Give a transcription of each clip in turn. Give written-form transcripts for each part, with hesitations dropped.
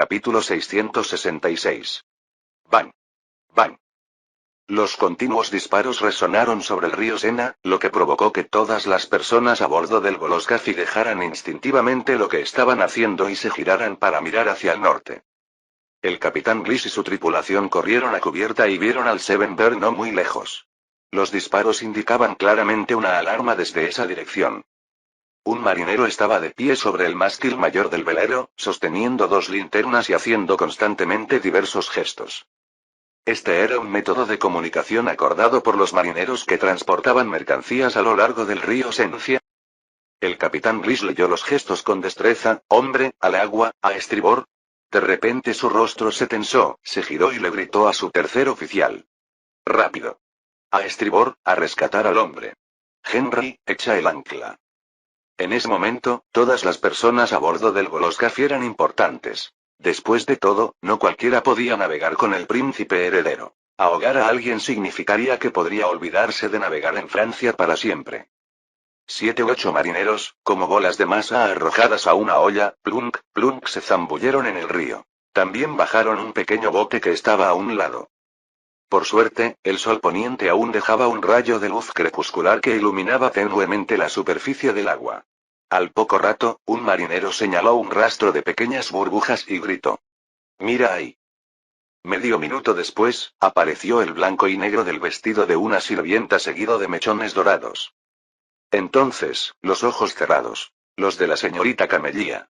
Capítulo 666. Bang. Bang. Los continuos disparos resonaron sobre el río Sena, lo que provocó que todas las personas a bordo del Volosgafi dejaran instintivamente lo que estaban haciendo y se giraran para mirar hacia el norte. El capitán Bliss y su tripulación corrieron a cubierta y vieron al Seven Bear no muy lejos. Los disparos indicaban claramente una alarma desde esa dirección. Un marinero estaba de pie sobre el mástil mayor del velero, sosteniendo dos linternas y haciendo constantemente diversos gestos. Este era un método de comunicación acordado por los marineros que transportaban mercancías a lo largo del río Sencia. El capitán Bliss leyó los gestos con destreza: hombre, al agua, a estribor. De repente su rostro se tensó, se giró y le gritó a su tercer oficial: rápido. A estribor, a rescatar al hombre. Henry, echa el ancla. En ese momento, todas las personas a bordo del Volosgafi eran importantes. Después de todo, no cualquiera podía navegar con el príncipe heredero. Ahogar a alguien significaría que podría olvidarse de navegar en Francia para siempre. 7 u 8 marineros, como bolas de masa arrojadas a una olla, plunk, plunk, se zambulleron en el río. También bajaron un pequeño bote que estaba a un lado. Por suerte, el sol poniente aún dejaba un rayo de luz crepuscular que iluminaba tenuemente la superficie del agua. Al poco rato, un marinero señaló un rastro de pequeñas burbujas y gritó: «Mira ahí». Medio minuto después, apareció el blanco y negro del vestido de una sirvienta seguido de mechones dorados. Entonces, los ojos cerrados. Los de la señorita Camellia.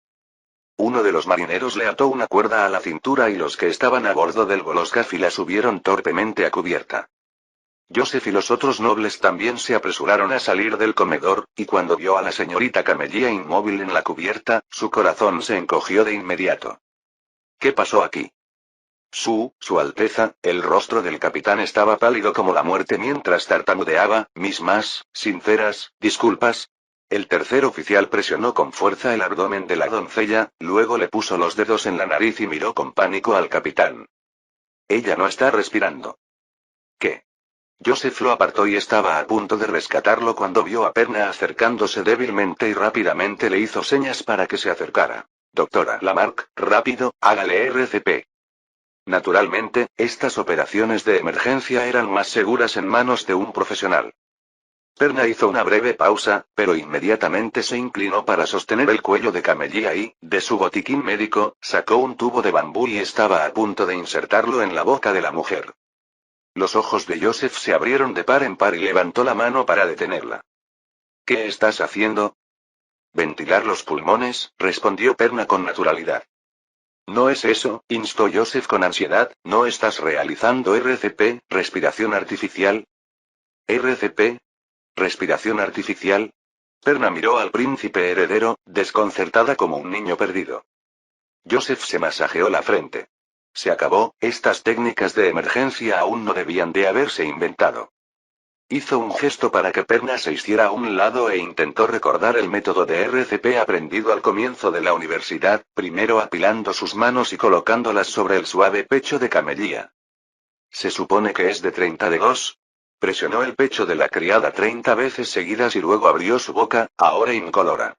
Uno de los marineros le ató una cuerda a la cintura y los que estaban a bordo del Volosgafi la subieron torpemente a cubierta. Joseph y los otros nobles también se apresuraron a salir del comedor, y cuando vio a la señorita Camellia inmóvil en la cubierta, su corazón se encogió de inmediato. ¿Qué pasó aquí? Su Alteza, el rostro del capitán estaba pálido como la muerte mientras tartamudeaba: mis más sinceras disculpas. El tercer oficial presionó con fuerza el abdomen de la doncella, luego le puso los dedos en la nariz y miró con pánico al capitán. Ella no está respirando. ¿Qué? Joseph lo apartó y estaba a punto de rescatarlo cuando vio a Perna acercándose débilmente y rápidamente le hizo señas para que se acercara. Doctora Lamarck, rápido, hágale RCP. Naturalmente, estas operaciones de emergencia eran más seguras en manos de un profesional. Perna hizo una breve pausa, pero inmediatamente se inclinó para sostener el cuello de Camellia y, de su botiquín médico, sacó un tubo de bambú y estaba a punto de insertarlo en la boca de la mujer. Los ojos de Joseph se abrieron de par en par y levantó la mano para detenerla. ¿Qué estás haciendo? Ventilar los pulmones, respondió Perna con naturalidad. No es eso, instó Joseph con ansiedad. ¿No estás realizando RCP, respiración artificial? ¿RCP? ¿Respiración artificial? Perna miró al príncipe heredero, desconcertada como un niño perdido. Joseph se masajeó la frente. Se acabó, estas técnicas de emergencia aún no debían de haberse inventado. Hizo un gesto para que Perna se hiciera a un lado e intentó recordar el método de RCP aprendido al comienzo de la universidad, primero apilando sus manos y colocándolas sobre el suave pecho de Camellia. Se supone que es de 32. Presionó el pecho de la criada 30 veces seguidas y luego abrió su boca, ahora incolora.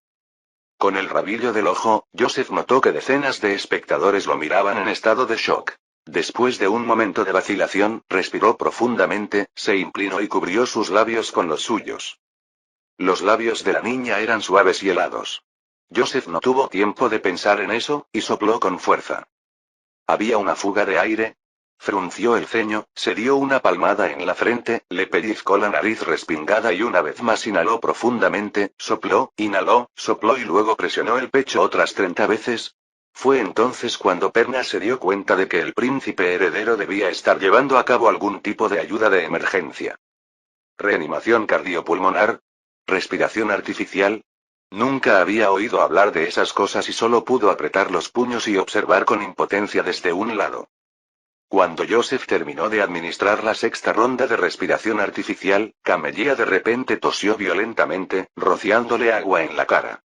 Con el rabillo del ojo, Joseph notó que decenas de espectadores lo miraban en estado de shock. Después de un momento de vacilación, respiró profundamente, se inclinó y cubrió sus labios con los suyos. Los labios de la niña eran suaves y helados. Joseph no tuvo tiempo de pensar en eso, y sopló con fuerza. ¿Había una fuga de aire? Frunció el ceño, se dio una palmada en la frente, le pellizcó la nariz respingada y una vez más inhaló profundamente, sopló, inhaló, sopló y luego presionó el pecho otras 30 veces. Fue entonces cuando Perna se dio cuenta de que el príncipe heredero debía estar llevando a cabo algún tipo de ayuda de emergencia. ¿Reanimación cardiopulmonar? ¿Respiración artificial? Nunca había oído hablar de esas cosas y solo pudo apretar los puños y observar con impotencia desde un lado. Cuando Joseph terminó de administrar la sexta ronda de respiración artificial, Camellia de repente tosió violentamente, rociándole agua en la cara.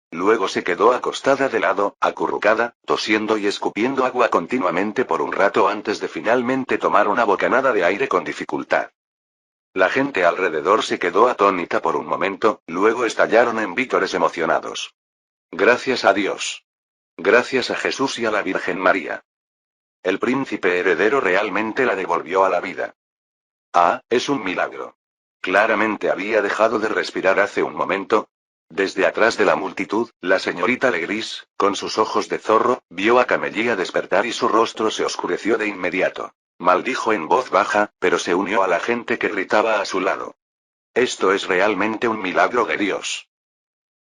Luego se quedó acostada de lado, acurrucada, tosiendo y escupiendo agua continuamente por un rato antes de finalmente tomar una bocanada de aire con dificultad. La gente alrededor se quedó atónita por un momento, luego estallaron en vítores emocionados. Gracias a Dios. gracias a Jesús y a la Virgen María. El príncipe heredero realmente la devolvió a la vida. Ah, es un milagro. Claramente había dejado de respirar hace un momento. Desde atrás de la multitud, la señorita Legris, con sus ojos de zorro, vio a Camelia despertar y su rostro se oscureció de inmediato. Maldijo en voz baja, pero se unió a la gente que gritaba a su lado. Esto es realmente un milagro de Dios.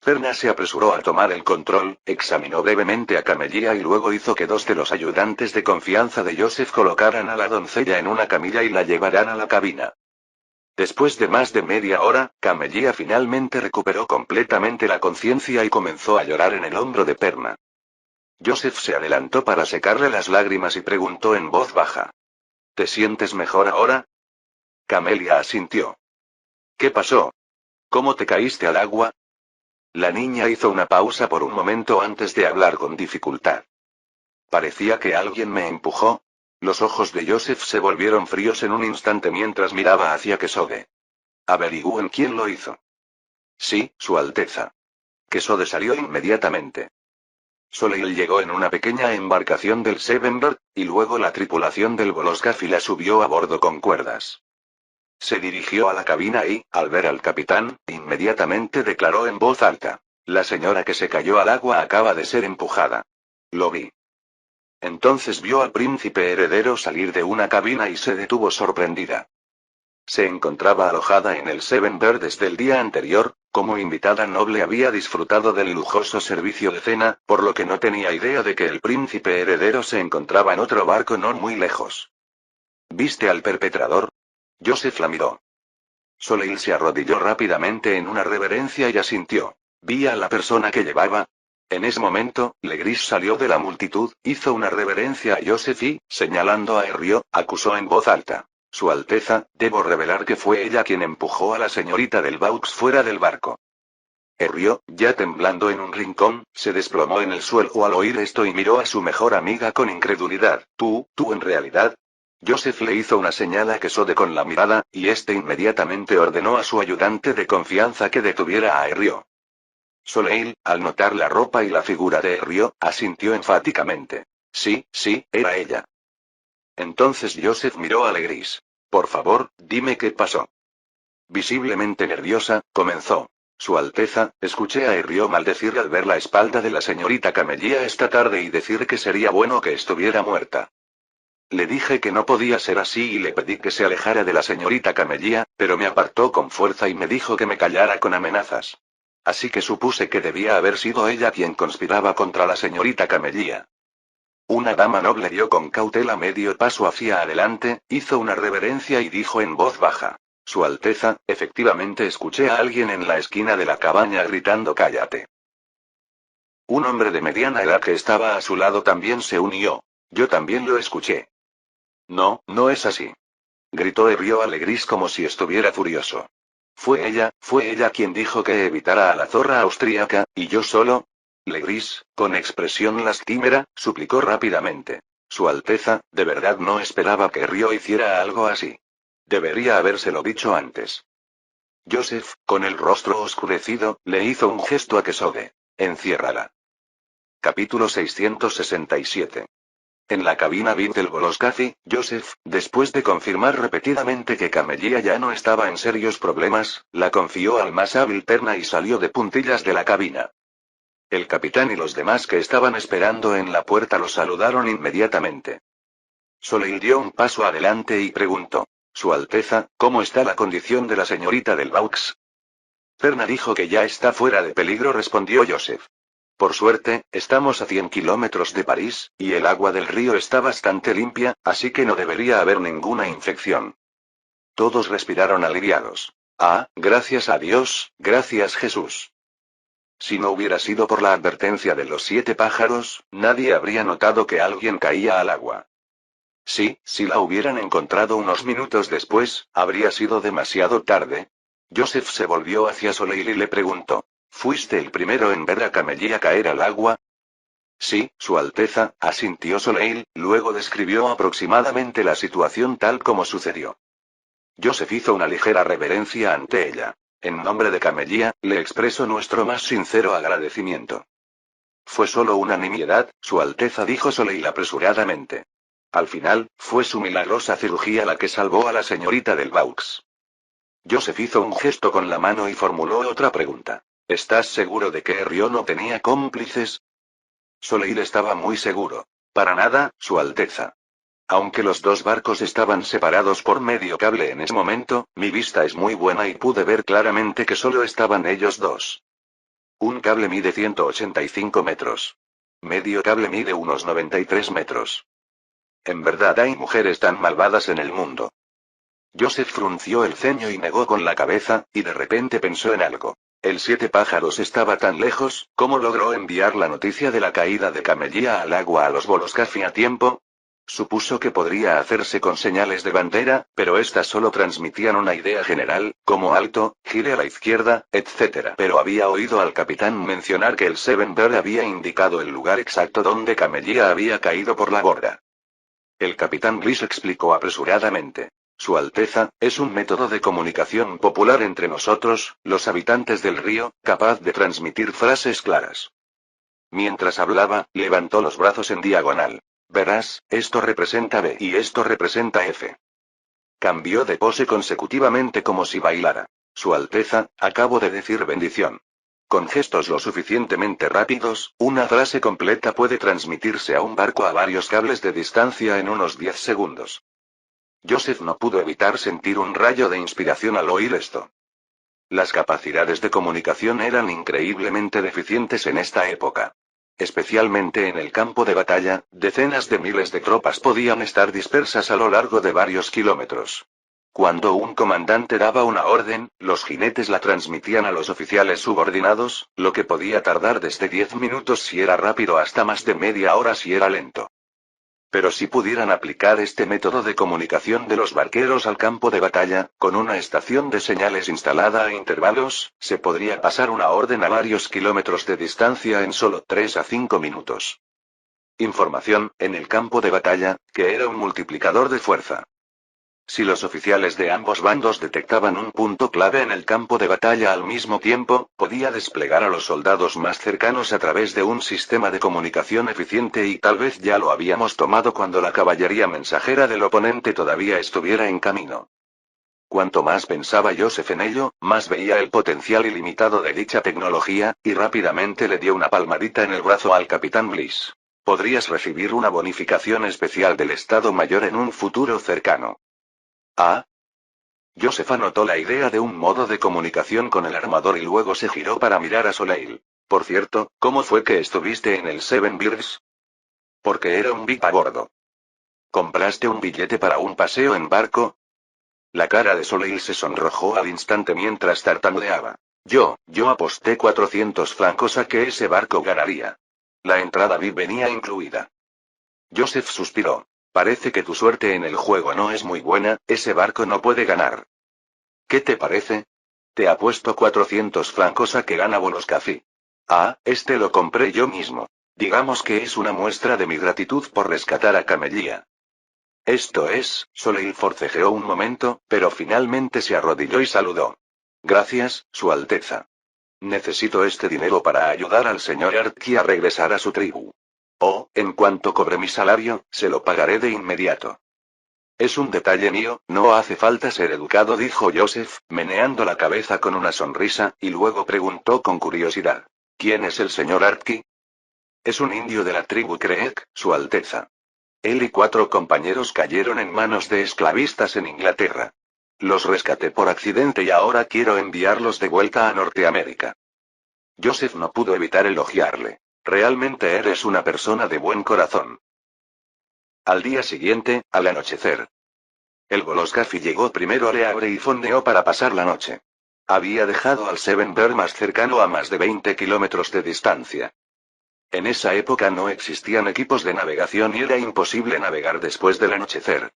Perna se apresuró a tomar el control, examinó brevemente a Camelia y luego hizo que dos de los ayudantes de confianza de Joseph colocaran a la doncella en una camilla y la llevaran a la cabina. Después de más de media hora, Camelia finalmente recuperó completamente la conciencia y comenzó a llorar en el hombro de Perna. Joseph se adelantó para secarle las lágrimas y preguntó en voz baja. ¿Te sientes mejor ahora? Camelia asintió. ¿Qué pasó? ¿Cómo te caíste al agua? La niña hizo una pausa por un momento antes de hablar con dificultad. Parecía que alguien me empujó. Los ojos de Joseph se volvieron fríos en un instante mientras miraba hacia Kesode. Averigüen quién lo hizo. Sí, Su Alteza. Kesode salió inmediatamente. Soleil llegó en una pequeña embarcación del Sevenberg, y luego la tripulación del Voloskaf la subió a bordo con cuerdas. Se dirigió a la cabina y, al ver al capitán, inmediatamente declaró en voz alta. La señora que se cayó al agua acaba de ser empujada. Lo vi. Entonces vio al príncipe heredero salir de una cabina y se detuvo sorprendida. Se encontraba alojada en el Sevenberg desde el día anterior, como invitada noble había disfrutado del lujoso servicio de cena, por lo que no tenía idea de que el príncipe heredero se encontraba en otro barco no muy lejos. ¿Viste al perpetrador? Joseph la miró. Soleil se arrodilló rápidamente en una reverencia y asintió. Vi a la persona que llevaba. En ese momento, Legris salió de la multitud, hizo una reverencia a Joseph y, señalando a Herriot, acusó en voz alta. Su Alteza, debo revelar que fue ella quien empujó a la señorita del Vaux fuera del barco. Herriot, ya temblando en un rincón, se desplomó en el suelo al oír esto y miró a su mejor amiga con incredulidad. ¿Tú en realidad? Joseph le hizo una señal a Kesode con la mirada, y este inmediatamente ordenó a su ayudante de confianza que detuviera a Herriot. Soleil, al notar la ropa y la figura de Herriot, asintió enfáticamente. Sí, era ella. Entonces Joseph miró a Legris. Por favor, dime qué pasó. Visiblemente nerviosa, comenzó. Su Alteza, escuché a Herriot maldecir al ver la espalda de la señorita Camelia esta tarde y decir que sería bueno que estuviera muerta. Le dije que no podía ser así y le pedí que se alejara de la señorita Camelia, pero me apartó con fuerza y me dijo que me callara con amenazas. Así que supuse que debía haber sido ella quien conspiraba contra la señorita Camelia. Una dama noble dio con cautela medio paso hacia adelante, hizo una reverencia y dijo en voz baja. Su Alteza, efectivamente escuché a alguien en la esquina de la cabaña gritando cállate. Un hombre de mediana edad que estaba a su lado también se unió. Yo también lo escuché. No es así. Gritó Herriot a Legris como si estuviera furioso. Fue ella quien dijo que evitara a la zorra austríaca, y yo solo. Legris, con expresión lastimera, suplicó rápidamente. Su Alteza, de verdad no esperaba que Herriot hiciera algo así. Debería habérselo dicho antes. Joseph, con el rostro oscurecido, le hizo un gesto a Kesode. Enciérrala. Capítulo 667. En la cabina VIP del Voloskafi, Joseph, después de confirmar repetidamente que Camelia ya no estaba en serios problemas, la confió al más hábil Perna y salió de puntillas de la cabina. El capitán y los demás que estaban esperando en la puerta lo saludaron inmediatamente. Soleil dio un paso adelante y preguntó. Su Alteza, ¿cómo está la condición de la señorita del Vaux? Perna dijo que ya está fuera de peligro, respondió Joseph. Por suerte, estamos a 100 kilómetros de París, y el agua del río está bastante limpia, así que no debería haber ninguna infección. Todos respiraron aliviados. Ah, gracias a Dios, gracias Jesús. Si no hubiera sido por la advertencia de los 7 pájaros, nadie habría notado que alguien caía al agua. Sí, si la hubieran encontrado unos minutos después, habría sido demasiado tarde. Joseph se volvió hacia Soleil y le preguntó. ¿Fuiste el primero en ver a Camelia caer al agua? Sí, Su Alteza, asintió Soleil, luego describió aproximadamente la situación tal como sucedió. Joseph hizo una ligera reverencia ante ella. En nombre de Camelia, le expreso nuestro más sincero agradecimiento. Fue solo una nimiedad, Su Alteza, dijo Soleil apresuradamente. Al final, fue su milagrosa cirugía la que salvó a la señorita del Vaux. Joseph hizo un gesto con la mano y formuló otra pregunta. ¿Estás seguro de que Río no tenía cómplices? Soleil estaba muy seguro. Para nada, Su Alteza. Aunque los dos barcos estaban separados por medio cable en ese momento, mi vista es muy buena y pude ver claramente que solo estaban ellos dos. Un cable mide 185 metros. Medio cable mide unos 93 metros. En verdad hay mujeres tan malvadas en el mundo. Joseph frunció el ceño y negó con la cabeza, y de repente pensó en algo. El Siete Pájaros estaba tan lejos, ¿cómo logró enviar la noticia de la caída de Camellia al agua a los Voloscafi a tiempo? Supuso que podría hacerse con señales de bandera, pero estas solo transmitían una idea general, como alto, gire a la izquierda, etc. Pero había oído al capitán mencionar que el Seven Bird había indicado el lugar exacto donde Camellia había caído por la borda. El capitán Bliss explicó apresuradamente. Su Alteza, es un método de comunicación popular entre nosotros, los habitantes del río, capaz de transmitir frases claras. Mientras hablaba, levantó los brazos en diagonal. Verás, esto representa B y esto representa F. Cambió de pose consecutivamente como si bailara. Su Alteza, acabo de decir bendición. Con gestos lo suficientemente rápidos, una frase completa puede transmitirse a un barco a varios cables de distancia en unos 10 segundos. Joseph no pudo evitar sentir un rayo de inspiración al oír esto. Las capacidades de comunicación eran increíblemente deficientes en esta época. Especialmente en el campo de batalla, decenas de miles de tropas podían estar dispersas a lo largo de varios kilómetros. Cuando un comandante daba una orden, los jinetes la transmitían a los oficiales subordinados, lo que podía tardar desde 10 minutos si era rápido hasta más de media hora si era lento. Pero si pudieran aplicar este método de comunicación de los barqueros al campo de batalla, con una estación de señales instalada a intervalos, se podría pasar una orden a varios kilómetros de distancia en solo 3 a 5 minutos. Información, en el campo de batalla, que era un multiplicador de fuerza. Si los oficiales de ambos bandos detectaban un punto clave en el campo de batalla al mismo tiempo, podía desplegar a los soldados más cercanos a través de un sistema de comunicación eficiente y tal vez ya lo habíamos tomado cuando la caballería mensajera del oponente todavía estuviera en camino. Cuanto más pensaba Joseph en ello, más veía el potencial ilimitado de dicha tecnología, y rápidamente le dio una palmadita en el brazo al capitán Bliss. Podrías recibir una bonificación especial del Estado Mayor en un futuro cercano. Ah. Joseph anotó la idea de un modo de comunicación con el armador y luego se giró para mirar a Soleil. Por cierto, ¿cómo fue que estuviste en el Seven Birds? Porque era un VIP a bordo. ¿Compraste un billete para un paseo en barco? La cara de Soleil se sonrojó al instante mientras tartamudeaba. Yo aposté 400 francos a que ese barco ganaría. La entrada VIP venía incluida. Joseph suspiró. Parece que tu suerte en el juego no es muy buena, ese barco no puede ganar. ¿Qué te parece? Te apuesto 400 francos a que gana Voloscafi. Ah, este lo compré yo mismo. Digamos que es una muestra de mi gratitud por rescatar a Camellia. Esto es, Soleil forcejeó un momento, pero finalmente se arrodilló y saludó. Gracias, Su Alteza. Necesito este dinero para ayudar al señor Artki a regresar a su tribu. Oh, en cuanto cobre mi salario, se lo pagaré de inmediato. Es un detalle mío, no hace falta ser educado, dijo Joseph, meneando la cabeza con una sonrisa, y luego preguntó con curiosidad. ¿Quién es el señor Artki? Es un indio de la tribu Creek, Su Alteza. Él y 4 compañeros cayeron en manos de esclavistas en Inglaterra. Los rescaté por accidente y ahora quiero enviarlos de vuelta a Norteamérica. Joseph no pudo evitar elogiarle. Realmente eres una persona de buen corazón. Al día siguiente, al anochecer. El Voloscafi llegó primero a Le Havre y fondeó para pasar la noche. Había dejado al Seven Bird más cercano a más de 20 kilómetros de distancia. En esa época no existían equipos de navegación y era imposible navegar después del anochecer.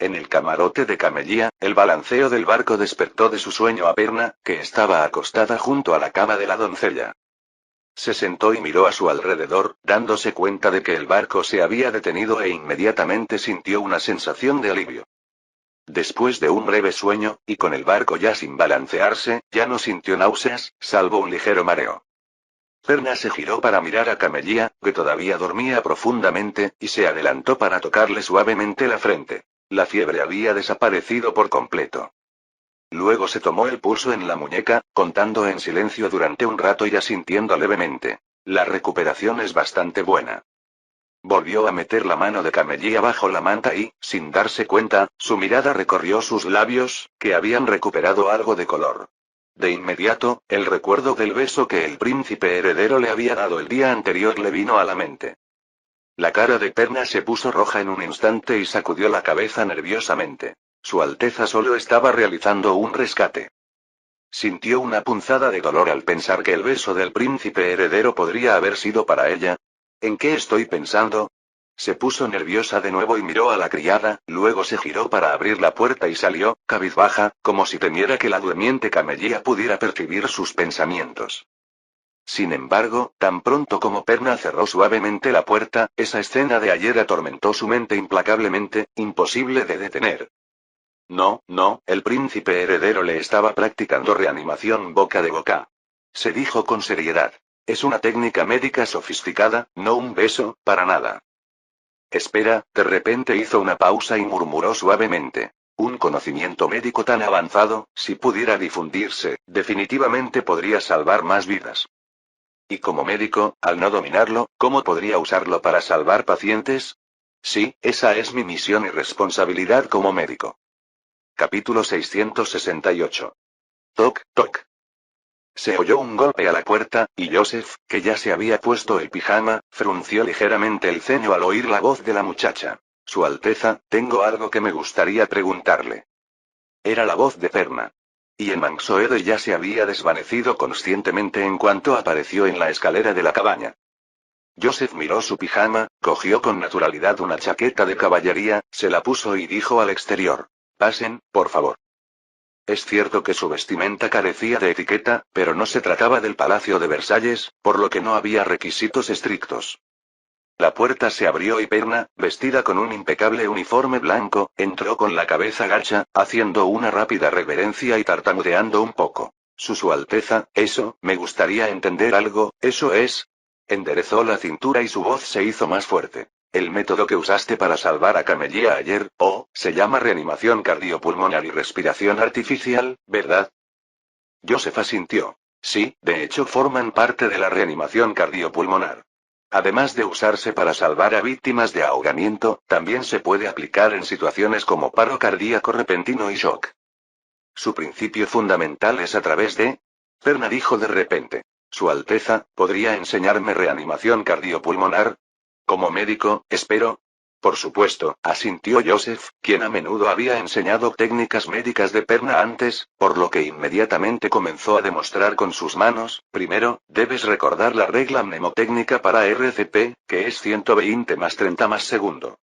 En el camarote de Camellia, el balanceo del barco despertó de su sueño a Perna, que estaba acostada junto a la cama de la doncella. Se sentó y miró a su alrededor, dándose cuenta de que el barco se había detenido e inmediatamente sintió una sensación de alivio. Después de un breve sueño, y con el barco ya sin balancearse, ya no sintió náuseas, salvo un ligero mareo. Perna se giró para mirar a Camellia, que todavía dormía profundamente, y se adelantó para tocarle suavemente la frente. La fiebre había desaparecido por completo. Luego se tomó el pulso en la muñeca, contando en silencio durante un rato y asintiendo levemente. La recuperación es bastante buena. Volvió a meter la mano de Camellia bajo la manta y, sin darse cuenta, su mirada recorrió sus labios, que habían recuperado algo de color. De inmediato, el recuerdo del beso que el príncipe heredero le había dado el día anterior le vino a la mente. La cara de Perna se puso roja en un instante y sacudió la cabeza nerviosamente. Su Alteza solo estaba realizando un rescate. Sintió una punzada de dolor al pensar que el beso del príncipe heredero podría haber sido para ella. ¿En qué estoy pensando? Se puso nerviosa de nuevo y miró a la criada, luego se giró para abrir la puerta y salió, cabizbaja, como si temiera que la durmiente Camellia pudiera percibir sus pensamientos. Sin embargo, tan pronto como Perna cerró suavemente la puerta, esa escena de ayer atormentó su mente implacablemente, imposible de detener. No, no, el príncipe heredero le estaba practicando reanimación boca de boca. Se dijo con seriedad. Es una técnica médica sofisticada, no un beso, para nada. Espera, de repente hizo una pausa y murmuró suavemente. Un conocimiento médico tan avanzado, si pudiera difundirse, definitivamente podría salvar más vidas. Y como médico, al no dominarlo, ¿cómo podría usarlo para salvar pacientes? Sí, esa es mi misión y responsabilidad como médico. Capítulo 668. Toc, toc. Se oyó un golpe a la puerta, y Joseph, que ya se había puesto el pijama, frunció ligeramente el ceño al oír la voz de la muchacha. Su Alteza, tengo algo que me gustaría preguntarle. Era la voz de Perna. Y el Manxoede ya se había desvanecido conscientemente en cuanto apareció en la escalera de la cabaña. Joseph miró su pijama, cogió con naturalidad una chaqueta de caballería, se la puso y dijo al exterior. Pasen, por favor. Es cierto que su vestimenta carecía de etiqueta, pero no se trataba del Palacio de Versalles, por lo que no había requisitos estrictos. La puerta se abrió y Perna, vestida con un impecable uniforme blanco, entró con la cabeza gacha, haciendo una rápida reverencia y tartamudeando un poco. Su Alteza, eso, me gustaría entender algo, eso es. Enderezó la cintura y su voz se hizo más fuerte. El método que usaste para salvar a Camellia ayer, se llama reanimación cardiopulmonar y respiración artificial, ¿verdad? Joseph asintió. Sí, de hecho forman parte de la reanimación cardiopulmonar. Además de usarse para salvar a víctimas de ahogamiento, también se puede aplicar en situaciones como paro cardíaco repentino y shock. Su principio fundamental es a través de... Perna dijo de repente. Su Alteza, ¿podría enseñarme reanimación cardiopulmonar? Como médico, espero. Por supuesto, asintió Joseph, quien a menudo había enseñado técnicas médicas de Perna antes, por lo que inmediatamente comenzó a demostrar con sus manos. Primero, debes recordar la regla mnemotécnica para RCP, que es 120 más 30 más segundo.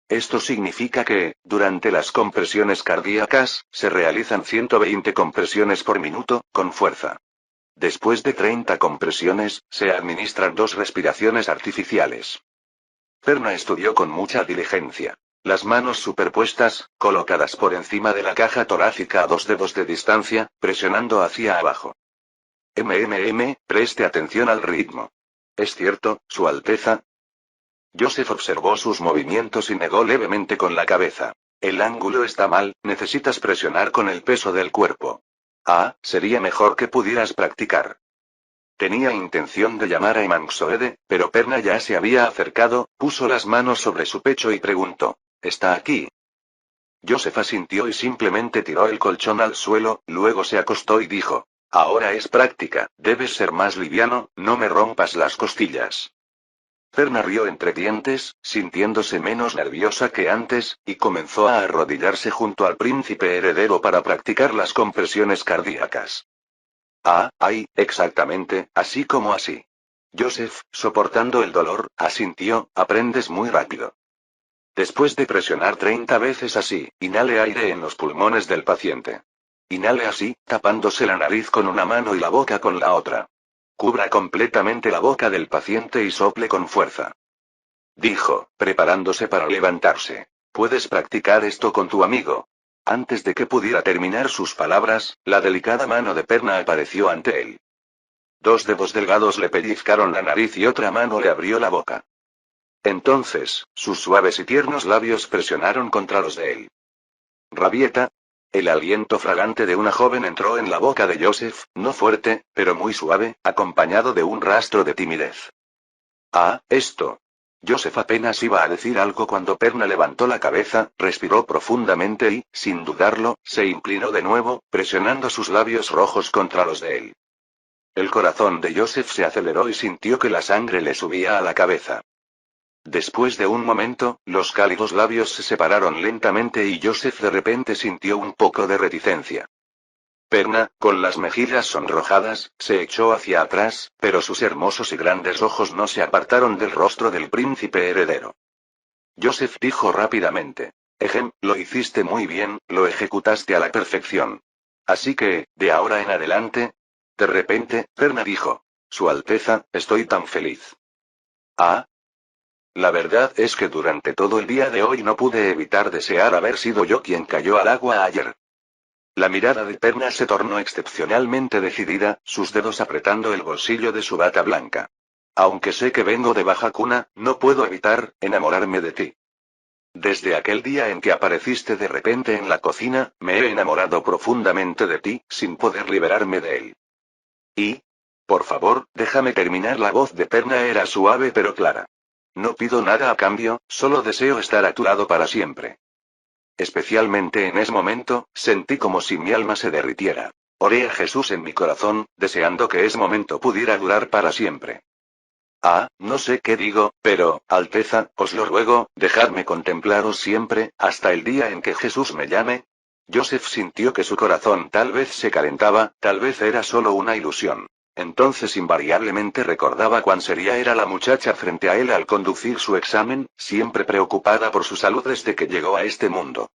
Esto significa que, durante las compresiones cardíacas, se realizan 120 compresiones por minuto, con fuerza. Después de 30 compresiones, se administran 2 respiraciones artificiales. Perna estudió con mucha diligencia. Las manos superpuestas, colocadas por encima de la caja torácica a 2 dedos de distancia, presionando hacia abajo. Preste atención al ritmo. ¿Es cierto, Su Alteza? Joseph observó sus movimientos y negó levemente con la cabeza. El ángulo está mal, necesitas presionar con el peso del cuerpo. Sería mejor que pudieras practicar. Tenía intención de llamar a Manxoede, pero Perna ya se había acercado, puso las manos sobre su pecho y preguntó. ¿Está aquí? Joseph asintió y simplemente tiró el colchón al suelo, luego se acostó y dijo. Ahora es práctica, debes ser más liviano, no me rompas las costillas. Perna rió entre dientes, sintiéndose menos nerviosa que antes, y comenzó a arrodillarse junto al príncipe heredero para practicar las compresiones cardíacas. Exactamente, así como así. Joseph, soportando el dolor, asintió, aprendes muy rápido. Después de presionar 30 veces así, inhale aire en los pulmones del paciente. Inhale así, tapándose la nariz con una mano y la boca con la otra. Cubra completamente la boca del paciente y sople con fuerza. Dijo, preparándose para levantarse. Puedes practicar esto con tu amigo. Antes de que pudiera terminar sus palabras, la delicada mano de Perna apareció ante él. 2 dedos delgados le pellizcaron la nariz y otra mano le abrió la boca. Entonces, sus suaves y tiernos labios presionaron contra los de él. Rabieta. El aliento fragante de una joven entró en la boca de Joseph, no fuerte, pero muy suave, acompañado de un rastro de timidez. Ah, esto. Joseph apenas iba a decir algo cuando Perna levantó la cabeza, respiró profundamente y, sin dudarlo, se inclinó de nuevo, presionando sus labios rojos contra los de él. El corazón de Joseph se aceleró y sintió que la sangre le subía a la cabeza. Después de un momento, los cálidos labios se separaron lentamente y Joseph de repente sintió un poco de reticencia. Perna, con las mejillas sonrojadas, se echó hacia atrás, pero sus hermosos y grandes ojos no se apartaron del rostro del príncipe heredero. Joseph dijo rápidamente: lo hiciste muy bien, lo ejecutaste a la perfección. Así que, de ahora en adelante... De repente, Perna dijo: Su Alteza, estoy tan feliz. Ah. La verdad es que durante todo el día de hoy no pude evitar desear haber sido yo quien cayó al agua ayer. La mirada de Perna se tornó excepcionalmente decidida, sus dedos apretando el bolsillo de su bata blanca. Aunque sé que vengo de baja cuna, no puedo evitar enamorarme de ti. Desde aquel día en que apareciste de repente en la cocina, me he enamorado profundamente de ti, sin poder liberarme de él. Y... Por favor, déjame terminar. La voz de Perna era suave pero clara. No pido nada a cambio, solo deseo estar a tu lado para siempre. Especialmente en ese momento, sentí como si mi alma se derritiera. Oré a Jesús en mi corazón, deseando que ese momento pudiera durar para siempre. Ah, no sé qué digo, pero, Alteza, os lo ruego, dejadme contemplaros siempre, hasta el día en que Jesús me llame. Joseph sintió que su corazón tal vez se calentaba, tal vez era solo una ilusión. Entonces invariablemente recordaba cuán seria era la muchacha frente a él al conducir su examen, siempre preocupada por su salud desde que llegó a este mundo.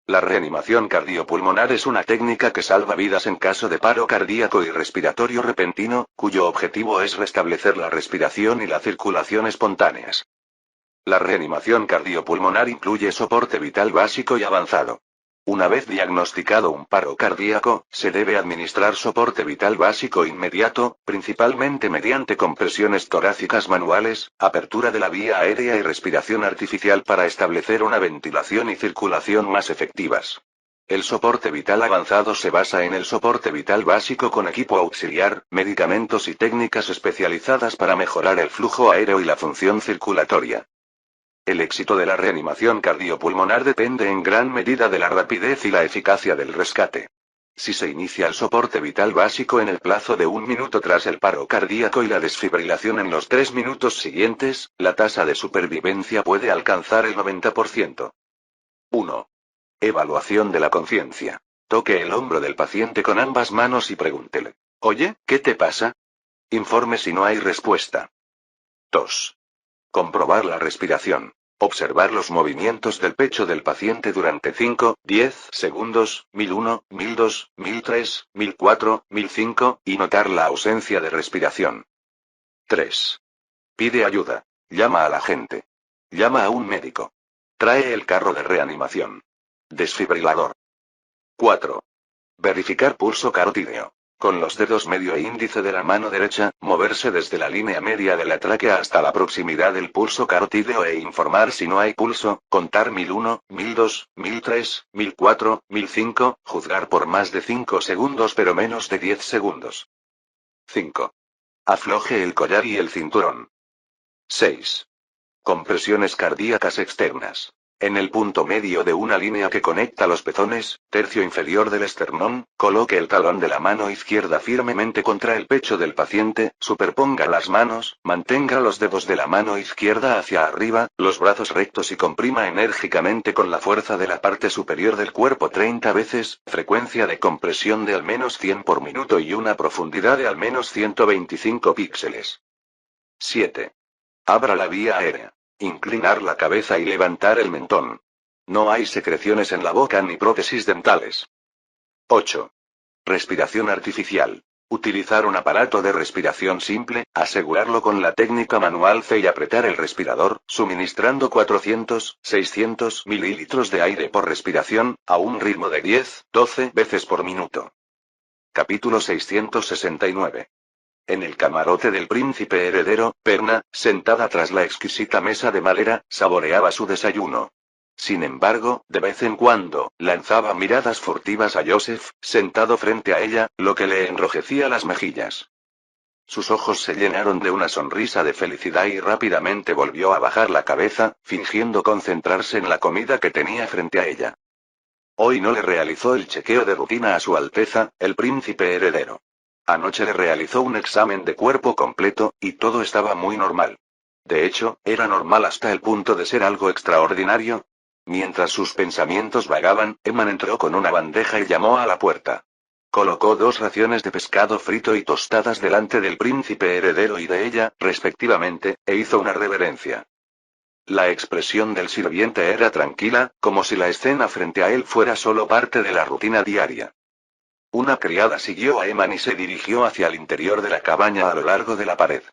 La reanimación cardiopulmonar es una técnica que salva vidas en caso de paro cardíaco y respiratorio repentino, cuyo objetivo es restablecer la respiración y la circulación espontáneas. La reanimación cardiopulmonar incluye soporte vital básico y avanzado. Una vez diagnosticado un paro cardíaco, se debe administrar soporte vital básico inmediato, principalmente mediante compresiones torácicas manuales, apertura de la vía aérea y respiración artificial para establecer una ventilación y circulación más efectivas. El soporte vital avanzado se basa en el soporte vital básico con equipo auxiliar, medicamentos y técnicas especializadas para mejorar el flujo aéreo y la función circulatoria. El éxito de la reanimación cardiopulmonar depende en gran medida de la rapidez y la eficacia del rescate. Si se inicia el soporte vital básico en el plazo de 1 minuto tras el paro cardíaco y la desfibrilación en los 3 minutos siguientes, la tasa de supervivencia puede alcanzar el 90%. 1. Evaluación de la conciencia. Toque el hombro del paciente con ambas manos y pregúntele: Oye, ¿qué te pasa? Informe si no hay respuesta. 2. Comprobar la respiración. Observar los movimientos del pecho del paciente durante 5, 10 segundos, 1001, 1002, 1003, 1004, 1005, y notar la ausencia de respiración. 3. Pide ayuda. Llama a la gente. Llama a un médico. Trae el carro de reanimación. Desfibrilador. 4. Verificar pulso carotídeo. Con los dedos medio e índice de la mano derecha, moverse desde la línea media de la tráquea hasta la proximidad del pulso carotídeo e informar si no hay pulso, contar 1001, 1002, 1003, 1004, 1005, juzgar por más de 5 segundos pero menos de 10 segundos. 5. Afloje el collar y el cinturón. 6. Compresiones cardíacas externas. En el punto medio de una línea que conecta los pezones, tercio inferior del esternón, coloque el talón de la mano izquierda firmemente contra el pecho del paciente, superponga las manos, mantenga los dedos de la mano izquierda hacia arriba, los brazos rectos y comprima enérgicamente con la fuerza de la parte superior del cuerpo 30 veces, frecuencia de compresión de al menos 100 por minuto y una profundidad de al menos 125 píxeles. 7. Abra la vía aérea. Inclinar la cabeza y levantar el mentón. No hay secreciones en la boca ni prótesis dentales. 8. Respiración artificial. Utilizar un aparato de respiración simple, asegurarlo con la técnica manual C y apretar el respirador, suministrando 400-600 mililitros de aire por respiración, a un ritmo de 10-12 veces por minuto. Capítulo 669. En el camarote del príncipe heredero, Perna, sentada tras la exquisita mesa de madera, saboreaba su desayuno. Sin embargo, de vez en cuando, lanzaba miradas furtivas a Joseph, sentado frente a ella, lo que le enrojecía las mejillas. Sus ojos se llenaron de una sonrisa de felicidad y rápidamente volvió a bajar la cabeza, fingiendo concentrarse en la comida que tenía frente a ella. Hoy no le realizó el chequeo de rutina a Su Alteza, el príncipe heredero. Anoche le realizó un examen de cuerpo completo, y todo estaba muy normal. De hecho, era normal hasta el punto de ser algo extraordinario. Mientras sus pensamientos vagaban, Eman entró con una bandeja y llamó a la puerta. Colocó 2 raciones de pescado frito y tostadas delante del príncipe heredero y de ella, respectivamente, e hizo una reverencia. La expresión del sirviente era tranquila, como si la escena frente a él fuera solo parte de la rutina diaria. Una criada siguió a Eman y se dirigió hacia el interior de la cabaña a lo largo de la pared.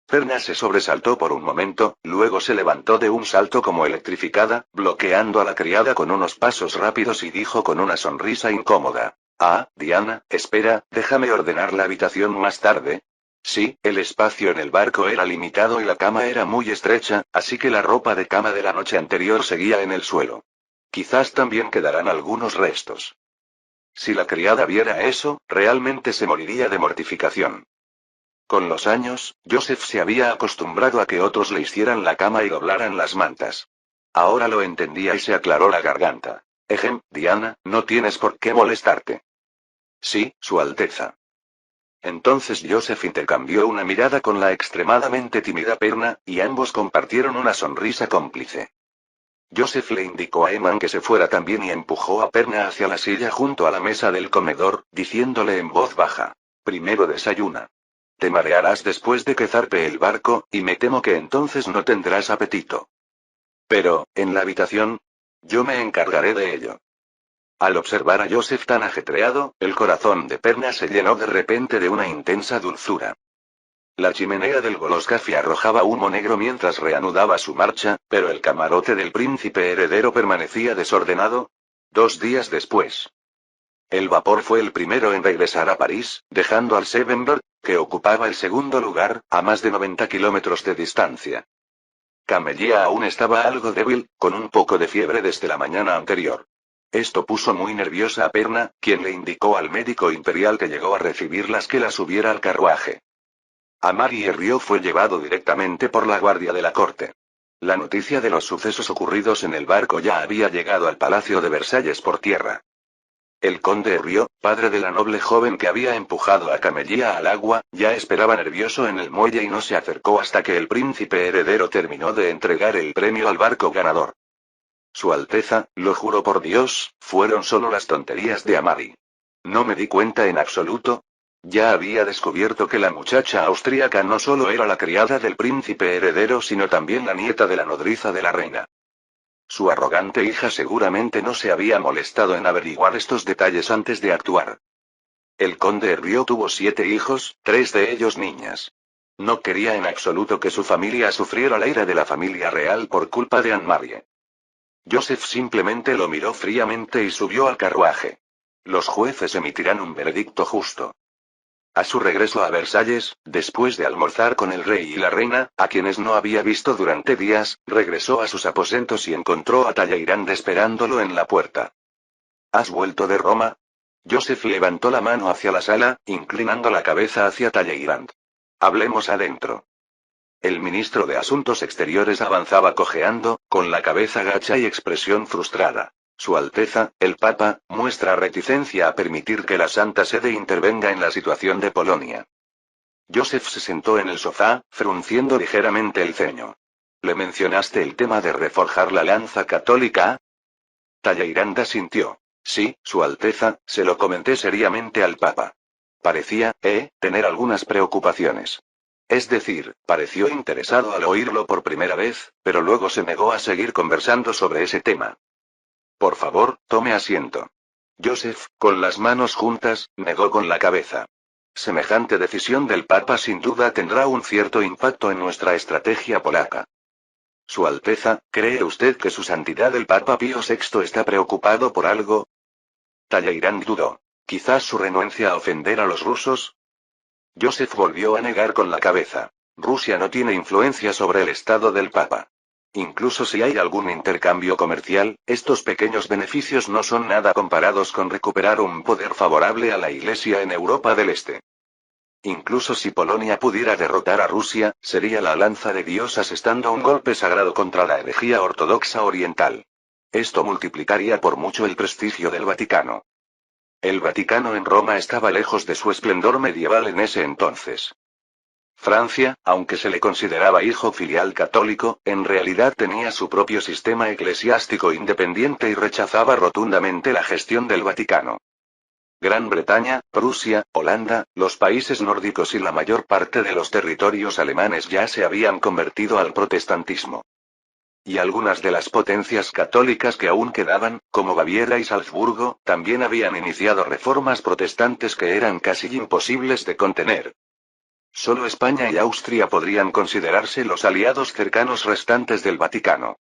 Perna se sobresaltó por un momento, luego se levantó de un salto como electrificada, bloqueando a la criada con unos pasos rápidos y dijo con una sonrisa incómoda: «Ah, Diana, espera, déjame ordenar la habitación más tarde». Sí, el espacio en el barco era limitado y la cama era muy estrecha, así que la ropa de cama de la noche anterior seguía en el suelo. Quizás también quedarán algunos restos. Si la criada viera eso, realmente se moriría de mortificación. Con los años, Joseph se había acostumbrado a que otros le hicieran la cama y doblaran las mantas. Ahora lo entendía y se aclaró la garganta. Diana, no tienes por qué molestarte. Sí, Su Alteza. Entonces Joseph intercambió una mirada con la extremadamente tímida Perna, y ambos compartieron una sonrisa cómplice. Joseph le indicó a Eman que se fuera también y empujó a Perna hacia la silla junto a la mesa del comedor, diciéndole en voz baja: «Primero desayuna. Te marearás después de que zarpe el barco, y me temo que entonces no tendrás apetito. Pero, en la habitación, yo me encargaré de ello». Al observar a Joseph tan ajetreado, el corazón de Perna se llenó de repente de una intensa dulzura. La chimenea del Goloscafi arrojaba humo negro mientras reanudaba su marcha, pero el camarote del príncipe heredero permanecía desordenado. 2 días después. El vapor fue el primero en regresar a París, dejando al Sevenberg, que ocupaba el segundo lugar, a más de 90 kilómetros de distancia. Camelia aún estaba algo débil, con un poco de fiebre desde la mañana anterior. Esto puso muy nerviosa a Perna, quien le indicó al médico imperial que llegó a recibirlas que la subiera al carruaje. Amari Herriot fue llevado directamente por la guardia de la corte. La noticia de los sucesos ocurridos en el barco ya había llegado al Palacio de Versalles por tierra. El conde Herriot, padre de la noble joven que había empujado a Camelia al agua, ya esperaba nervioso en el muelle y no se acercó hasta que el príncipe heredero terminó de entregar el premio al barco ganador. Su Alteza, lo juro por Dios, fueron solo las tonterías de Amari. No me di cuenta en absoluto. Ya había descubierto que la muchacha austríaca no solo era la criada del príncipe heredero sino también la nieta de la nodriza de la reina. Su arrogante hija seguramente no se había molestado en averiguar estos detalles antes de actuar. El conde Herriot tuvo 7 hijos, 3 de ellos niñas. No quería en absoluto que su familia sufriera la ira de la familia real por culpa de Anne-Marie. Joseph simplemente lo miró fríamente y subió al carruaje. Los jueces emitirán un veredicto justo. A su regreso a Versalles, después de almorzar con el rey y la reina, a quienes no había visto durante días, regresó a sus aposentos y encontró a Talleyrand esperándolo en la puerta. ¿Has vuelto de Roma? Joseph levantó la mano hacia la sala, inclinando la cabeza hacia Talleyrand. Hablemos adentro. El ministro de Asuntos Exteriores avanzaba cojeando, con la cabeza gacha y expresión frustrada. Su Alteza, el Papa, muestra reticencia a permitir que la Santa Sede intervenga en la situación de Polonia. Joseph se sentó en el sofá, frunciendo ligeramente el ceño. ¿Le mencionaste el tema de reforjar la lanza católica? Talleyrand asintió. Sí, Su Alteza, se lo comenté seriamente al Papa. Parecía, tener algunas preocupaciones. Es decir, pareció interesado al oírlo por primera vez, pero luego se negó a seguir conversando sobre ese tema. Por favor, tome asiento. Joseph, con las manos juntas, negó con la cabeza. Semejante decisión del Papa sin duda tendrá un cierto impacto en nuestra estrategia polaca. Su Alteza, ¿cree usted que su santidad el Papa Pío VI está preocupado por algo? Talleyrand dudó. ¿Quizás su renuencia a ofender a los rusos? Joseph volvió a negar con la cabeza. Rusia no tiene influencia sobre el estado del Papa. Incluso si hay algún intercambio comercial, estos pequeños beneficios no son nada comparados con recuperar un poder favorable a la Iglesia en Europa del Este. Incluso si Polonia pudiera derrotar a Rusia, sería la lanza de Dios asestando un golpe sagrado contra la herejía ortodoxa oriental. Esto multiplicaría por mucho el prestigio del Vaticano. El Vaticano en Roma estaba lejos de su esplendor medieval en ese entonces. Francia, aunque se le consideraba hijo filial católico, en realidad tenía su propio sistema eclesiástico independiente y rechazaba rotundamente la gestión del Vaticano. Gran Bretaña, Prusia, Holanda, los países nórdicos y la mayor parte de los territorios alemanes ya se habían convertido al protestantismo. Y algunas de las potencias católicas que aún quedaban, como Baviera y Salzburgo, también habían iniciado reformas protestantes que eran casi imposibles de contener. Solo España y Austria podrían considerarse los aliados cercanos restantes del Vaticano.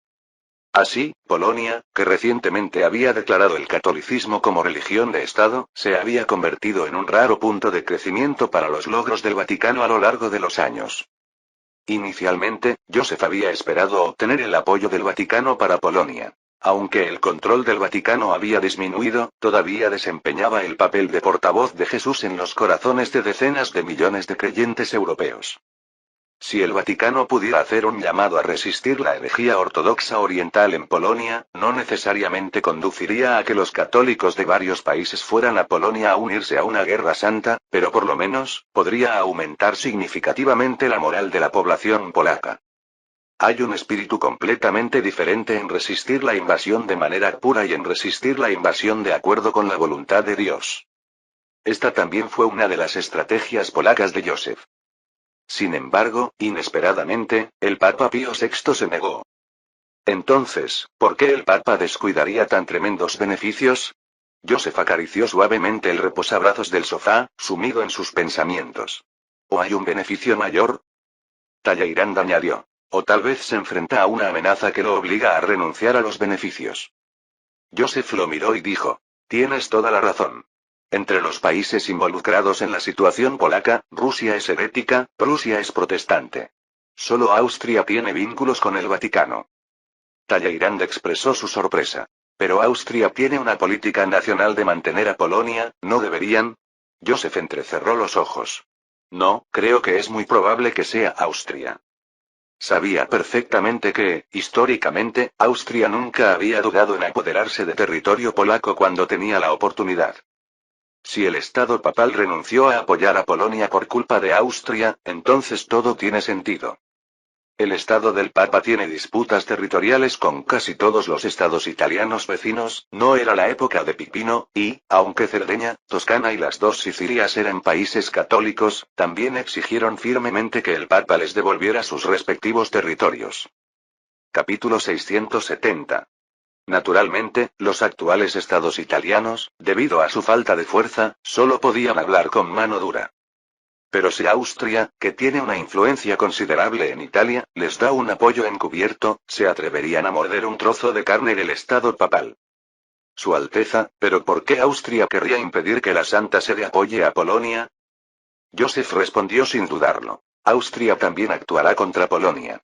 Así, Polonia, que recientemente había declarado el catolicismo como religión de Estado, se había convertido en un raro punto de crecimiento para los logros del Vaticano a lo largo de los años. Inicialmente, Joseph había esperado obtener el apoyo del Vaticano para Polonia. Aunque el control del Vaticano había disminuido, todavía desempeñaba el papel de portavoz de Jesús en los corazones de decenas de millones de creyentes europeos. Si el Vaticano pudiera hacer un llamado a resistir la herejía ortodoxa oriental en Polonia, no necesariamente conduciría a que los católicos de varios países fueran a Polonia a unirse a una guerra santa, pero por lo menos, podría aumentar significativamente la moral de la población polaca. Hay un espíritu completamente diferente en resistir la invasión de manera pura y en resistir la invasión de acuerdo con la voluntad de Dios. Esta también fue una de las estrategias polacas de Joseph. Sin embargo, inesperadamente, el Papa Pío VI se negó. Entonces, ¿por qué el Papa descuidaría tan tremendos beneficios? Joseph acarició suavemente el reposabrazos del sofá, sumido en sus pensamientos. ¿O hay un beneficio mayor? Talleyrand añadió. O tal vez se enfrenta a una amenaza que lo obliga a renunciar a los beneficios. Joseph lo miró y dijo. Tienes toda la razón. Entre los países involucrados en la situación polaca, Rusia es herética, Prusia es protestante. Solo Austria tiene vínculos con el Vaticano. Talleyrand expresó su sorpresa. Pero Austria tiene una política nacional de mantener a Polonia, ¿no deberían? Joseph entrecerró los ojos. No, creo que es muy probable que sea Austria. Sabía perfectamente que, históricamente, Austria nunca había dudado en apoderarse de territorio polaco cuando tenía la oportunidad. Si el Estado papal renunció a apoyar a Polonia por culpa de Austria, entonces todo tiene sentido. El Estado del Papa tiene disputas territoriales con casi todos los estados italianos vecinos, no era la época de Pipino, y, aunque Cerdeña, Toscana y las dos Sicilias eran países católicos, también exigieron firmemente que el Papa les devolviera sus respectivos territorios. Capítulo 670. Naturalmente, los actuales estados italianos, debido a su falta de fuerza, solo podían hablar con mano dura. Pero si Austria, que tiene una influencia considerable en Italia, les da un apoyo encubierto, se atreverían a morder un trozo de carne del Estado papal. Su Alteza, ¿pero por qué Austria querría impedir que la Santa Sede apoye a Polonia? Joseph respondió sin dudarlo. Austria también actuará contra Polonia.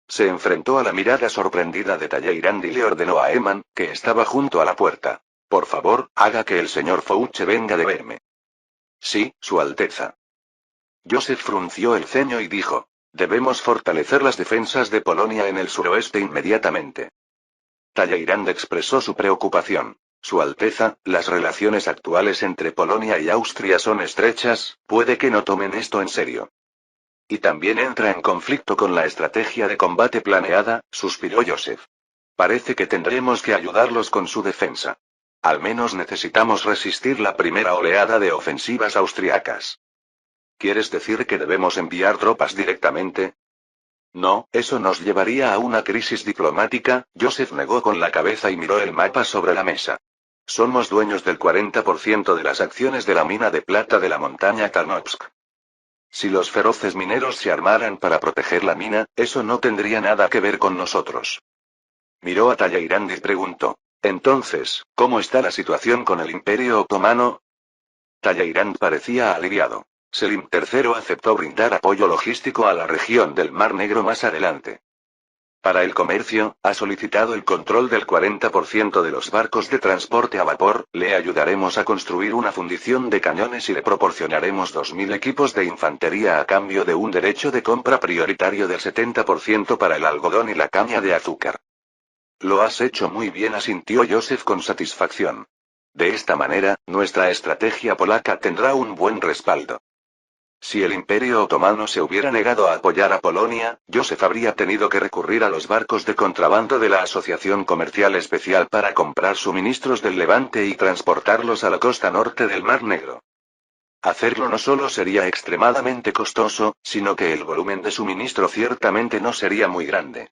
Se enfrentó a la mirada sorprendida de Talleyrand y le ordenó a Eman, que estaba junto a la puerta. Por favor, haga que el señor Fouche venga de verme. Sí, Su Alteza. Joseph frunció el ceño y dijo. Debemos fortalecer las defensas de Polonia en el suroeste inmediatamente. Talleyrand expresó su preocupación. Su Alteza, las relaciones actuales entre Polonia y Austria son estrechas, puede que no tomen esto en serio. Y también entra en conflicto con la estrategia de combate planeada, suspiró Joseph. Parece que tendremos que ayudarlos con su defensa. Al menos necesitamos resistir la primera oleada de ofensivas austriacas. ¿Quieres decir que debemos enviar tropas directamente? No, eso nos llevaría a una crisis diplomática, Joseph negó con la cabeza y miró el mapa sobre la mesa. Somos dueños del 40% de las acciones de la mina de plata de la montaña Tarnovsk. Si los feroces mineros se armaran para proteger la mina, eso no tendría nada que ver con nosotros. Miró a Talleyrand y preguntó. Entonces, ¿cómo está la situación con el Imperio Otomano? Talleyrand parecía aliviado. Selim III aceptó brindar apoyo logístico a la región del Mar Negro más adelante. Para el comercio, ha solicitado el control del 40% de los barcos de transporte a vapor, le ayudaremos a construir una fundición de cañones y le proporcionaremos 2.000 equipos de infantería a cambio de un derecho de compra prioritario del 70% para el algodón y la caña de azúcar. Lo has hecho muy bien, asintió Joseph con satisfacción. De esta manera, nuestra estrategia polaca tendrá un buen respaldo. Si el Imperio Otomano se hubiera negado a apoyar a Polonia, Joseph habría tenido que recurrir a los barcos de contrabando de la Asociación Comercial Especial para comprar suministros del Levante y transportarlos a la costa norte del Mar Negro. Hacerlo no solo sería extremadamente costoso, sino que el volumen de suministro ciertamente no sería muy grande.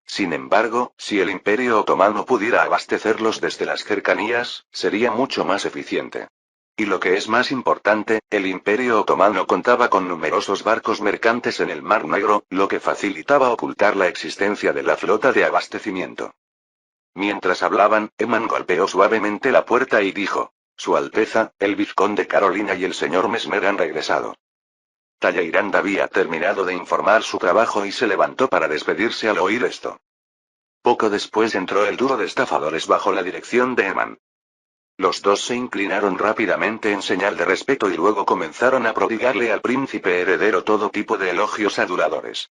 Sin embargo, si el Imperio Otomano pudiera abastecerlos desde las cercanías, sería mucho más eficiente. Y lo que es más importante, el Imperio Otomano contaba con numerosos barcos mercantes en el Mar Negro, lo que facilitaba ocultar la existencia de la flota de abastecimiento. Mientras hablaban, Eman golpeó suavemente la puerta y dijo: Su Alteza, el vizconde Carolina y el señor Mesmer han regresado. Talleyrand había terminado de informar su trabajo y se levantó para despedirse al oír esto. Poco después entró el dúo de estafadores bajo la dirección de Eman. Los dos se inclinaron rápidamente en señal de respeto y luego comenzaron a prodigarle al príncipe heredero todo tipo de elogios aduladores.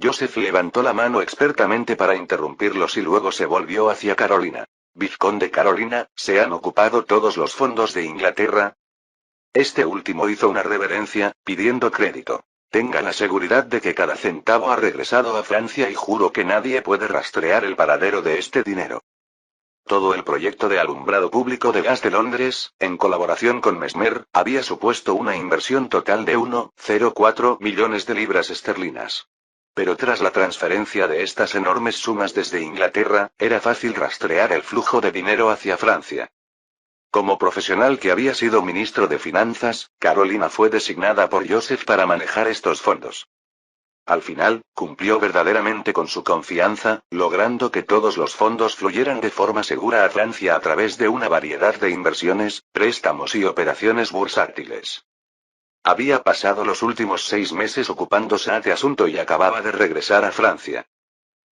Joseph levantó la mano expertamente para interrumpirlos y luego se volvió hacia Carolina. Vizconde Carolina, ¿se han ocupado todos los fondos de Inglaterra? Este último hizo una reverencia, pidiendo crédito. Tenga la seguridad de que cada centavo ha regresado a Francia y juro que nadie puede rastrear el paradero de este dinero. Todo el proyecto de alumbrado público de gas de Londres, en colaboración con Mesmer, había supuesto una inversión total de 1,04 millones de libras esterlinas. Pero tras la transferencia de estas enormes sumas desde Inglaterra, era fácil rastrear el flujo de dinero hacia Francia. Como profesional que había sido ministro de Finanzas, Carolina fue designada por Joseph para manejar estos fondos. Al final, cumplió verdaderamente con su confianza, logrando que todos los fondos fluyeran de forma segura a Francia a través de una variedad de inversiones, préstamos y operaciones bursátiles. Había pasado los últimos 6 meses ocupándose de asunto y acababa de regresar a Francia.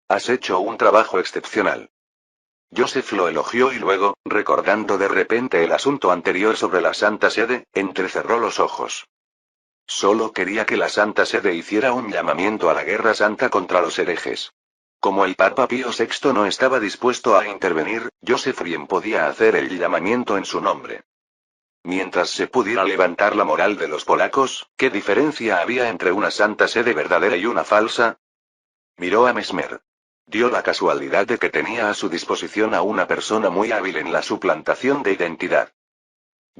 Has hecho un trabajo excepcional. Joseph lo elogió y luego, recordando de repente el asunto anterior sobre la Santa Sede, entrecerró los ojos. Solo quería que la Santa Sede hiciera un llamamiento a la Guerra Santa contra los herejes. Como el Papa Pío VI no estaba dispuesto a intervenir, Joseph bien podía hacer el llamamiento en su nombre. Mientras se pudiera levantar la moral de los polacos, ¿qué diferencia había entre una Santa Sede verdadera y una falsa? Miró a Mesmer. Dio la casualidad de que tenía a su disposición a una persona muy hábil en la suplantación de identidad.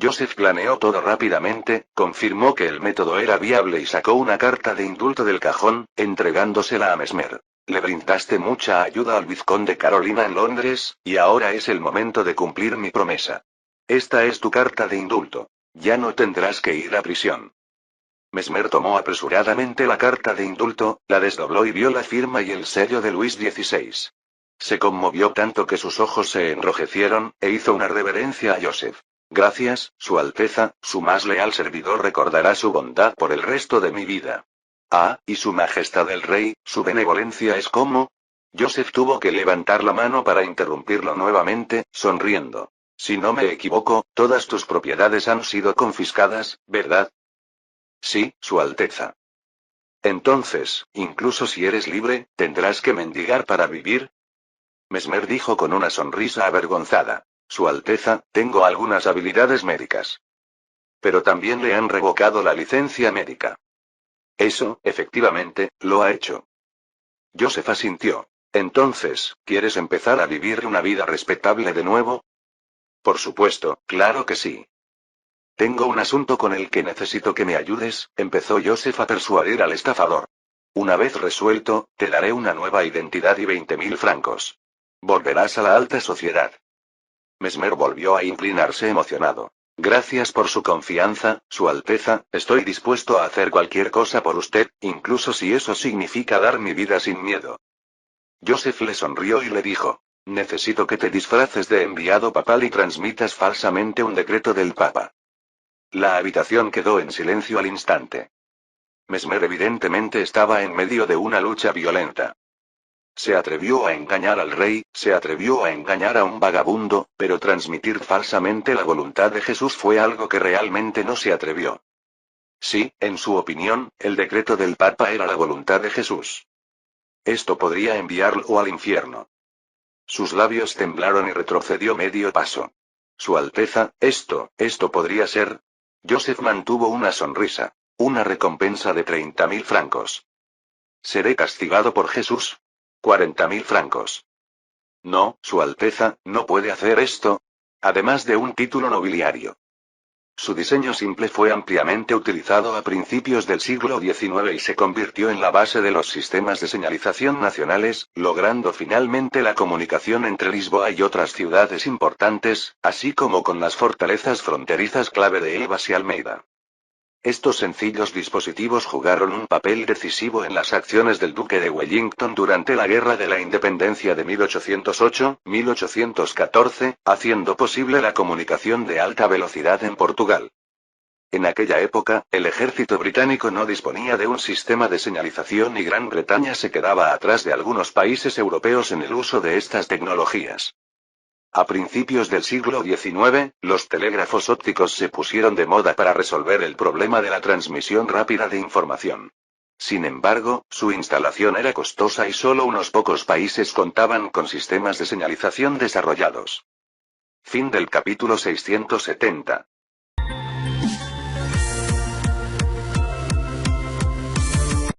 Joseph planeó todo rápidamente, confirmó que el método era viable y sacó una carta de indulto del cajón, entregándosela a Mesmer. Le brindaste mucha ayuda al vizconde Carolina en Londres, y ahora es el momento de cumplir mi promesa. Esta es tu carta de indulto. Ya no tendrás que ir a prisión. Mesmer tomó apresuradamente la carta de indulto, la desdobló y vio la firma y el sello de Luis XVI. Se conmovió tanto que sus ojos se enrojecieron, e hizo una reverencia a Joseph. Gracias, Su Alteza, su más leal servidor recordará su bondad por el resto de mi vida. Ah, y Su Majestad el Rey, su benevolencia es como... Joseph tuvo que levantar la mano para interrumpirlo nuevamente, sonriendo. Si no me equivoco, todas tus propiedades han sido confiscadas, ¿verdad? Sí, Su Alteza. Entonces, incluso si eres libre, ¿tendrás que mendigar para vivir? Mesmer dijo con una sonrisa avergonzada. Su Alteza, tengo algunas habilidades médicas. Pero también le han revocado la licencia médica. Eso, efectivamente, lo ha hecho. Joseph asintió. Entonces, ¿quieres empezar a vivir una vida respetable de nuevo? Por supuesto, claro que sí. Tengo un asunto con el que necesito que me ayudes, empezó Joseph a persuadir al estafador. Una vez resuelto, te daré una nueva identidad y 20.000 francos. Volverás a la alta sociedad. Mesmer volvió a inclinarse emocionado. Gracias por su confianza, Su Alteza, estoy dispuesto a hacer cualquier cosa por usted, incluso si eso significa dar mi vida sin miedo. Joseph le sonrió y le dijo. Necesito que te disfraces de enviado papal y transmitas falsamente un decreto del Papa. La habitación quedó en silencio al instante. Mesmer evidentemente estaba en medio de una lucha violenta. Se atrevió a engañar al rey, se atrevió a engañar a un vagabundo, pero transmitir falsamente la voluntad de Jesús fue algo que realmente no se atrevió. Sí, en su opinión, el decreto del Papa era la voluntad de Jesús. Esto podría enviarlo al infierno. Sus labios temblaron y retrocedió medio paso. Su Alteza, esto podría ser. Joseph mantuvo una sonrisa. Una recompensa de 30.000 francos. ¿Seré castigado por Jesús? 40.000 francos. No, Su Alteza, no puede hacer esto. Además de un título nobiliario. Su diseño simple fue ampliamente utilizado a principios del siglo XIX y se convirtió en la base de los sistemas de señalización nacionales, logrando finalmente la comunicación entre Lisboa y otras ciudades importantes, así como con las fortalezas fronterizas clave de Elvas y Almeida. Estos sencillos dispositivos jugaron un papel decisivo en las acciones del Duque de Wellington durante la Guerra de la Independencia de 1808-1814, haciendo posible la comunicación de alta velocidad en Portugal. En aquella época, el ejército británico no disponía de un sistema de señalización y Gran Bretaña se quedaba atrás de algunos países europeos en el uso de estas tecnologías. A principios del siglo XIX, los telégrafos ópticos se pusieron de moda para resolver el problema de la transmisión rápida de información. Sin embargo, su instalación era costosa y solo unos pocos países contaban con sistemas de señalización desarrollados. Fin del capítulo 670.